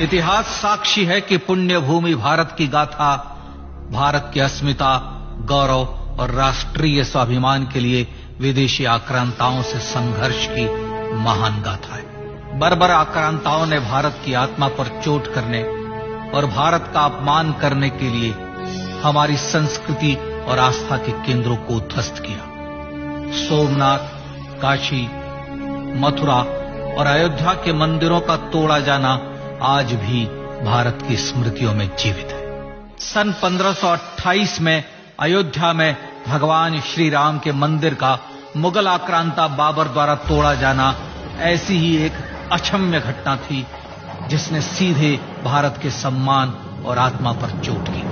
इतिहास साक्षी है कि पुण्य भूमि भारत की गाथा भारत की अस्मिता, गौरव और राष्ट्रीय स्वाभिमान के लिए विदेशी आक्रांताओं से संघर्ष की महान गाथा है। बर्बर आक्रांताओं ने भारत की आत्मा पर चोट करने और भारत का अपमान करने के लिए हमारी संस्कृति और आस्था के केंद्रों को उद्ध्वस्त किया। सोमनाथ, काशी, मथुरा और अयोध्या के मंदिरों का तोड़ा जाना आज भी भारत की स्मृतियों में जीवित है। सन 1528 में अयोध्या में भगवान श्री राम के मंदिर का मुगल आक्रांता बाबर द्वारा तोड़ा जाना ऐसी ही एक अक्षम्य घटना थी जिसने सीधे भारत के सम्मान और आत्मा पर चोट की।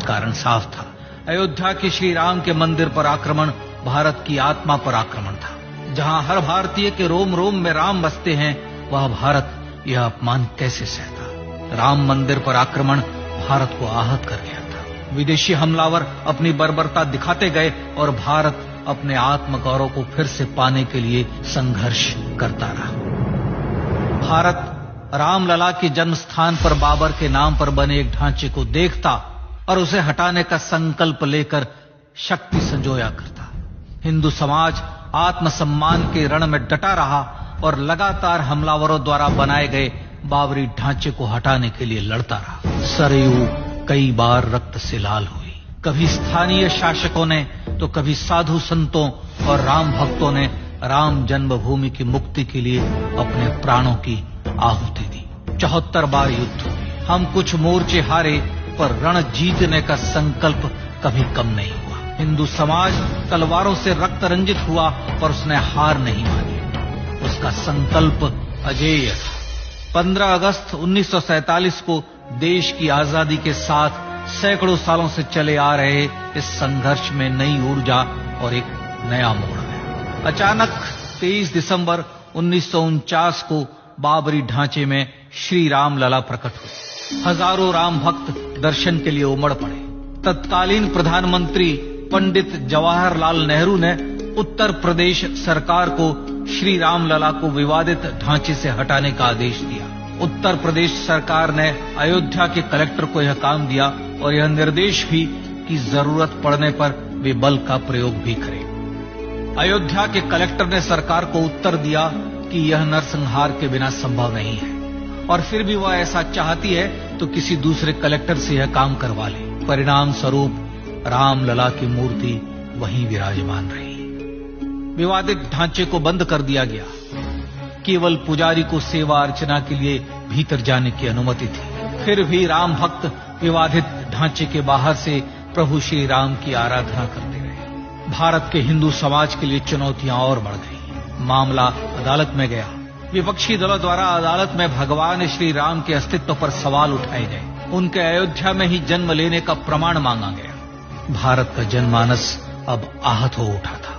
कारण साफ था, अयोध्या के श्री राम के मंदिर पर आक्रमण भारत की आत्मा पर आक्रमण था। जहां हर भारतीय के रोम रोम में राम बसते हैं, वह भारत यह अपमान कैसे सहता। राम मंदिर पर आक्रमण भारत को आहत कर गया था। विदेशी हमलावर अपनी बर्बरता दिखाते गए और भारत अपने आत्मगौरव को फिर से पाने के लिए संघर्ष करता रहा। भारत रामलला के जन्म स्थान पर बाबर के नाम पर बने एक ढांचे को देखता और उसे हटाने का संकल्प लेकर शक्ति संजोया करता। हिंदू समाज आत्मसम्मान के रण में डटा रहा और लगातार हमलावरों द्वारा बनाए गए बाबरी ढांचे को हटाने के लिए लड़ता रहा। सरयू कई बार रक्त से लाल हुई। कभी स्थानीय शासकों ने तो कभी साधु संतों और राम भक्तों ने राम जन्मभूमि की मुक्ति के लिए अपने प्राणों की आहुति दी। 74 बार युद्ध हुए। हम कुछ मोर्चे हारे, पर रण जीतने का संकल्प कभी कम नहीं हुआ। हिंदू समाज तलवारों से रक्त रंजित हुआ, पर उसने हार नहीं मानी। उसका संकल्प अजेय था। 15 अगस्त 1947 को देश की आजादी के साथ सैकड़ों सालों से चले आ रहे इस संघर्ष में नई ऊर्जा और एक नया मोड़ आया। अचानक 23 दिसंबर 1949 को बाबरी ढांचे में श्री राम लला प्रकट हुए। हजारों राम भक्त दर्शन के लिए उमड़ पड़े। तत्कालीन प्रधानमंत्री पंडित जवाहरलाल नेहरू ने उत्तर प्रदेश सरकार को श्री राम लला को विवादित ढांचे से हटाने का आदेश दिया। उत्तर प्रदेश सरकार ने अयोध्या के कलेक्टर को यह काम दिया और यह निर्देश भी कि जरूरत पड़ने पर वे बल का प्रयोग भी करें। अयोध्या के कलेक्टर ने सरकार को उत्तर दिया कि यह नरसंहार के बिना संभव नहीं है, और फिर भी वह ऐसा चाहती है तो किसी दूसरे कलेक्टर से यह काम करवा ले। परिणाम स्वरूप रामलला की मूर्ति वहीं विराजमान रही। विवादित ढांचे को बंद कर दिया गया। केवल पुजारी को सेवा अर्चना के लिए भीतर जाने की अनुमति थी। फिर भी राम भक्त विवादित ढांचे के बाहर से प्रभु श्री राम की आराधना करते रहे। भारत के हिंदू समाज के लिए चुनौतियां और बढ़ गई। मामला अदालत में गया। विपक्षी दलों द्वारा अदालत में भगवान श्री राम के अस्तित्व पर सवाल उठाए गए। उनके अयोध्या में ही जन्म लेने का प्रमाण मांगा गया। भारत का जनमानस अब आहत हो उठा था।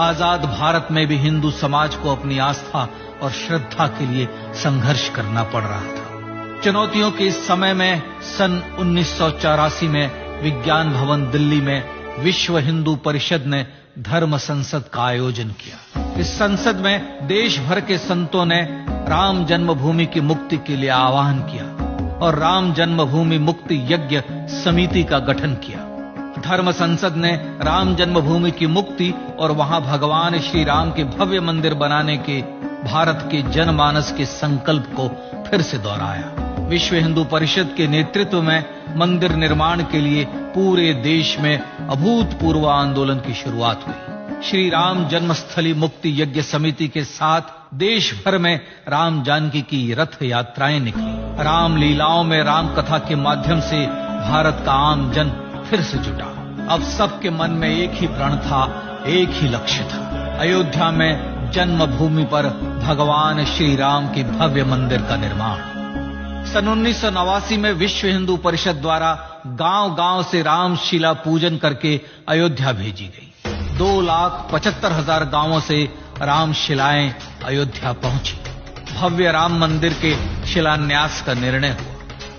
आजाद भारत में भी हिंदू समाज को अपनी आस्था और श्रद्धा के लिए संघर्ष करना पड़ रहा था। चुनौतियों के इस समय में सन 1984 में विज्ञान भवन दिल्ली में विश्व हिंदू परिषद ने धर्म संसद का आयोजन किया। इस संसद में देश भर के संतों ने राम जन्मभूमि की मुक्ति के लिए आह्वान किया और राम जन्मभूमि मुक्ति यज्ञ समिति का गठन किया। धर्म संसद ने राम जन्मभूमि की मुक्ति और वहां भगवान श्री राम के भव्य मंदिर बनाने के भारत के जनमानस के संकल्प को फिर से दोहराया। विश्व हिंदू परिषद के नेतृत्व में मंदिर निर्माण के लिए पूरे देश में अभूतपूर्व आंदोलन की शुरुआत हुई। श्री राम जन्मस्थली मुक्ति यज्ञ समिति के साथ देश भर में राम जानकी की रथ यात्राएं निकली। राम लीलाओं में राम कथा के माध्यम से भारत का आम जन फिर से जुटा। अब सबके मन में एक ही प्रण था, एक ही लक्ष्य था। अयोध्या में जन्मभूमि पर भगवान श्री राम के भव्य मंदिर का निर्माण। सन 1989 में विश्व हिंदू परिषद द्वारा गांव-गांव से रामशिला पूजन करके अयोध्या भेजी गई। 2,75,000 गांवों से रामशिलाएं अयोध्या पहुंची। भव्य राम मंदिर के शिलान्यास का निर्णय हुआ।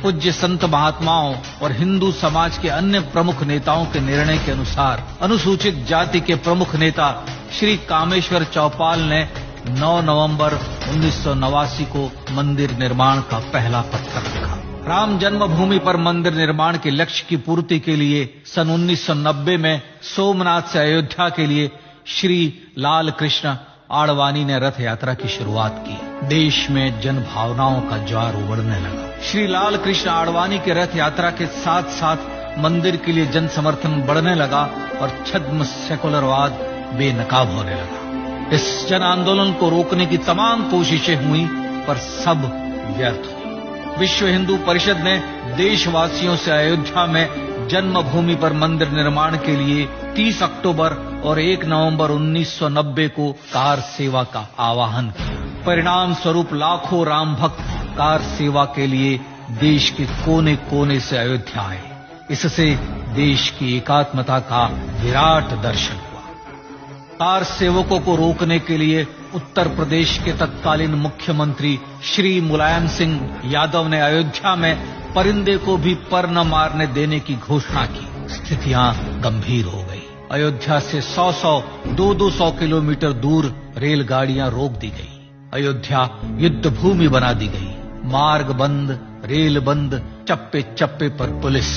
पूज्य संत महात्माओं और हिंदू समाज के अन्य प्रमुख नेताओं के निर्णय के अनुसार अनुसूचित जाति के प्रमुख नेता श्री कामेश्वर चौपाल ने 9 नवंबर 1989 को मंदिर निर्माण का पहला पत्थर रखा। राम जन्मभूमि पर मंदिर निर्माण के लक्ष्य की पूर्ति के लिए सन 1990 में सोमनाथ से अयोध्या के लिए श्री लाल कृष्ण आडवाणी ने रथ यात्रा की शुरुआत की। देश में जन भावनाओं का ज्वार उमड़ने लगा। श्री लाल कृष्ण आडवाणी के रथ यात्रा के साथ साथ मंदिर के लिए जन समर्थन बढ़ने लगा और छद्म सेकुलरवाद बेनकाब होने लगा। इस जन आंदोलन को रोकने की तमाम कोशिशें हुई पर सब व्यर्थ हुई। विश्व हिंदू परिषद ने देशवासियों से अयोध्या में जन्मभूमि पर मंदिर निर्माण के लिए 30 अक्टूबर और 1 नवंबर 1990 को कार सेवा का आह्वान किया। परिणाम स्वरूप लाखों राम भक्त कार सेवा के लिए देश के कोने कोने से अयोध्या आए। इससे देश की एकात्मता का विराट दर्शन हुआ। कार सेवकों को रोकने के लिए उत्तर प्रदेश के तत्कालीन मुख्यमंत्री श्री मुलायम सिंह यादव ने अयोध्या में परिंदे को भी पर न मारने देने की घोषणा की। स्थितियां गंभीर हो गई। अयोध्या से 100-200 किलोमीटर दूर रेलगाड़ियां रोक दी गई। अयोध्या युद्ध भूमि बना दी गई। मार्ग बंद, रेल बंद, चप्पे चप्पे पर पुलिस।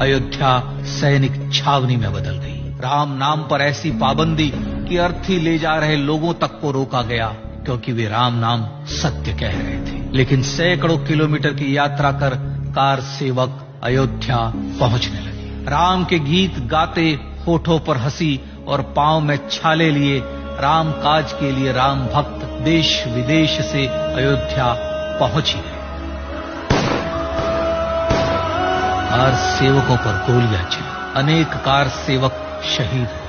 अयोध्या सैनिक छावनी में बदल गई। राम नाम पर ऐसी पाबंदी कि अर्थी ले जा रहे लोगों तक को रोका गया क्योंकि वे राम नाम सत्य कह रहे थे। लेकिन सैकड़ों किलोमीटर की यात्रा कर कार सेवक अयोध्या पहुंचने लगे। राम के गीत गाते, होठों पर हंसी और पांव में छाले लिए राम काज के लिए राम भक्त देश विदेश से अयोध्या पहुंच ही गए। कार सेवकों पर गोलियां चली। अनेक कार सेवक शहीद हुए।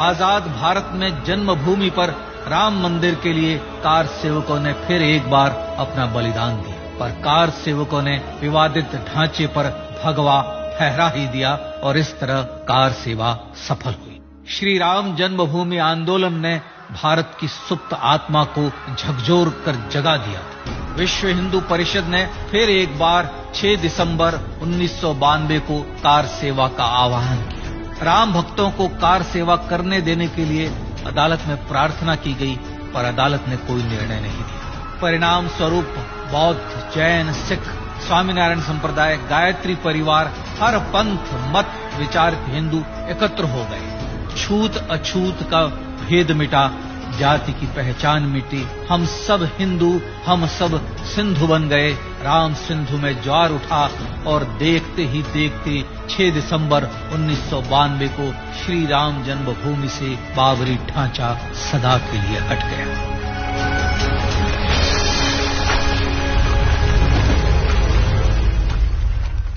आजाद भारत में जन्मभूमि पर राम मंदिर के लिए कार सेवकों ने फिर एक बार अपना बलिदान दिया, पर कार सेवकों ने विवादित ढांचे पर भगवा फहरा ही दिया और इस तरह कार सेवा सफल हुई। श्री राम जन्मभूमि आंदोलन ने भारत की सुप्त आत्मा को झकझोर कर जगा दिया था। विश्व हिंदू परिषद ने फिर एक बार 6 दिसंबर 1992 को कार सेवा का आह्वान किया। राम भक्तों को कार सेवा करने देने के लिए अदालत में प्रार्थना की गई, पर अदालत ने कोई निर्णय नहीं दिया। परिणाम स्वरूप बौद्ध, जैन, सिख, स्वामीनारायण संप्रदाय, गायत्री परिवार, हर पंथ मत विचार के हिंदू एकत्र हो गए। छूत अछूत का भेद मिटा, जाति की पहचान मिटी। हम सब हिंदू, हम सब सिंधु बन गए। राम सिंधु में ज्वार उठा और देखते ही देखते 6 दिसंबर 1992 को श्री राम जन्मभूमि से बाबरी ढांचा सदा के लिए हट गया।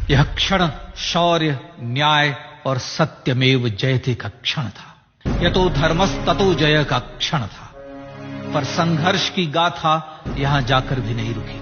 यह क्षण शौर्य, न्याय और सत्यमेव जयते का क्षण था। यतो धर्मस्ततो जय का क्षण था। पर संघर्ष की गाथा यहां जाकर भी नहीं रुकी।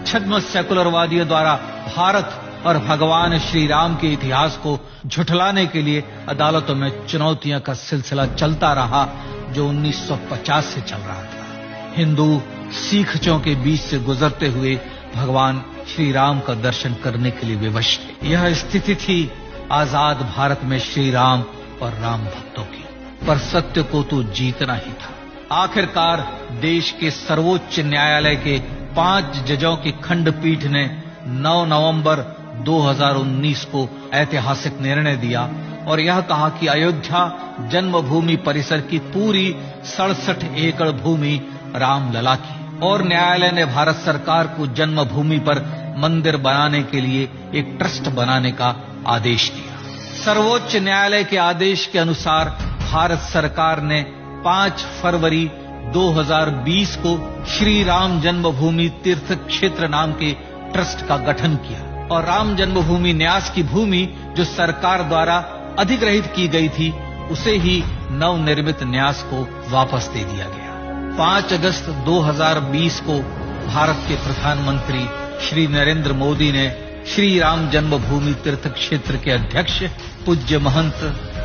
छद्म सेकुलरवादियों द्वारा भारत और भगवान श्री राम के इतिहास को झुठलाने के लिए अदालतों में चुनौतियों का सिलसिला चलता रहा, जो 1950 से चल रहा था। हिंदू सिखों के बीच से गुजरते हुए भगवान श्री राम का दर्शन करने के लिए विवश थे। यह स्थिति थी आजाद भारत में श्री राम और राम भक्तों की। पर सत्य को तो जीतना ही था। आखिरकार देश के सर्वोच्च न्यायालय के 5 जजों की खंडपीठ ने 9 नवंबर 2019 को ऐतिहासिक निर्णय दिया और यह कहा कि अयोध्या जन्मभूमि परिसर की पूरी 67 एकड़ भूमि रामलला की, और न्यायालय ने भारत सरकार को जन्मभूमि पर मंदिर बनाने के लिए एक ट्रस्ट बनाने का आदेश दिया। सर्वोच्च न्यायालय के आदेश के अनुसार भारत सरकार ने 5 फरवरी 2020 को श्री राम जन्मभूमि तीर्थ क्षेत्र नाम के ट्रस्ट का गठन किया और राम जन्मभूमि न्यास की भूमि जो सरकार द्वारा अधिग्रहित की गई थी, उसे ही नवनिर्मित न्यास को वापस दे दिया गया। 5 अगस्त 2020 को भारत के प्रधानमंत्री श्री नरेंद्र मोदी ने श्री राम जन्मभूमि तीर्थ क्षेत्र के अध्यक्ष पूज्य महंत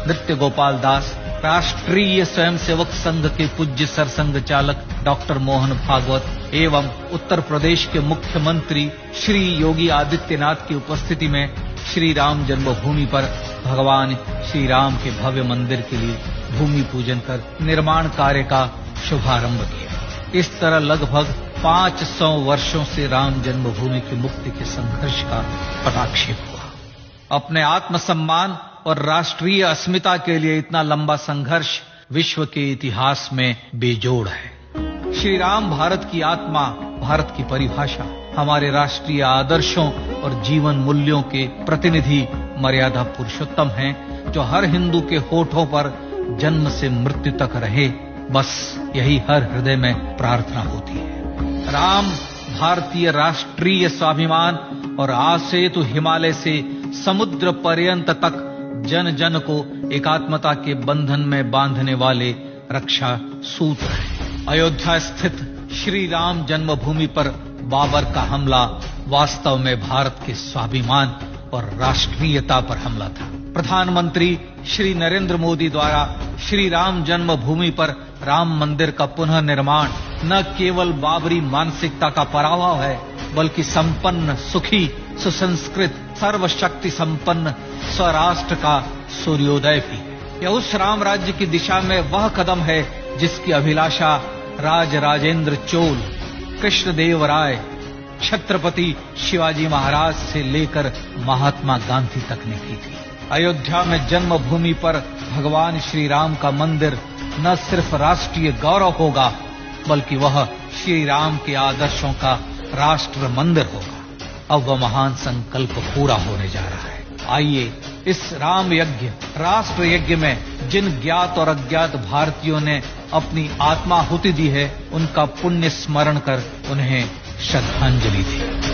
नृत्य गोपाल दास, राष्ट्रीय स्वयंसेवक संघ के पूज्य सरसंघ चालक डॉक्टर मोहन भागवत एवं उत्तर प्रदेश के मुख्यमंत्री श्री योगी आदित्यनाथ की उपस्थिति में श्री राम जन्मभूमि पर भगवान श्री राम के भव्य मंदिर के लिए भूमि पूजन कर निर्माण कार्य का शुभारंभ किया। इस तरह लगभग 500 वर्षों से राम जन्मभूमि की मुक्ति के संघर्ष का पटाक्षेप हुआ। अपने आत्मसम्मान और राष्ट्रीय अस्मिता के लिए इतना लंबा संघर्ष विश्व के इतिहास में बेजोड़ है। श्री राम भारत की आत्मा, भारत की परिभाषा, हमारे राष्ट्रीय आदर्शों और जीवन मूल्यों के प्रतिनिधि मर्यादा पुरुषोत्तम हैं, जो हर हिंदू के होठों पर जन्म से मृत्यु तक रहे, बस यही हर हृदय में प्रार्थना होती है। राम भारतीय राष्ट्रीय स्वाभिमान और आसेतु हिमालय से समुद्र पर्यंत तक जन जन को एकात्मता के बंधन में बांधने वाले रक्षा सूत्र है। अयोध्या स्थित श्री राम जन्मभूमि पर बाबर का हमला वास्तव में भारत के स्वाभिमान और राष्ट्रीयता पर हमला था। प्रधानमंत्री श्री नरेंद्र मोदी द्वारा श्री राम जन्मभूमि पर राम मंदिर का पुनः निर्माण न केवल बाबरी मानसिकता का पराभव है, बल्कि संपन्न, सुखी, सुसंस्कृत, सर्वशक्ति संपन्न स्वराष्ट्र का सूर्योदय भी है। यह उस राम राज्य की दिशा में वह कदम है जिसकी अभिलाषा राजेंद्र चोल, कृष्णदेव राय, छत्रपति शिवाजी महाराज से लेकर महात्मा गांधी तक ने की थी। अयोध्या में जन्मभूमि पर भगवान श्री राम का मंदिर न सिर्फ राष्ट्रीय गौरव होगा, बल्कि वह श्री राम के आदर्शों का राष्ट्र मंदिर होगा। अब वह महान संकल्प पूरा होने जा रहा है। आइए इस राम यज्ञ, राष्ट्र यज्ञ में जिन ज्ञात और अज्ञात भारतीयों ने अपनी आत्माहुति दी है, उनका पुण्य स्मरण कर उन्हें श्रद्धांजलि दी।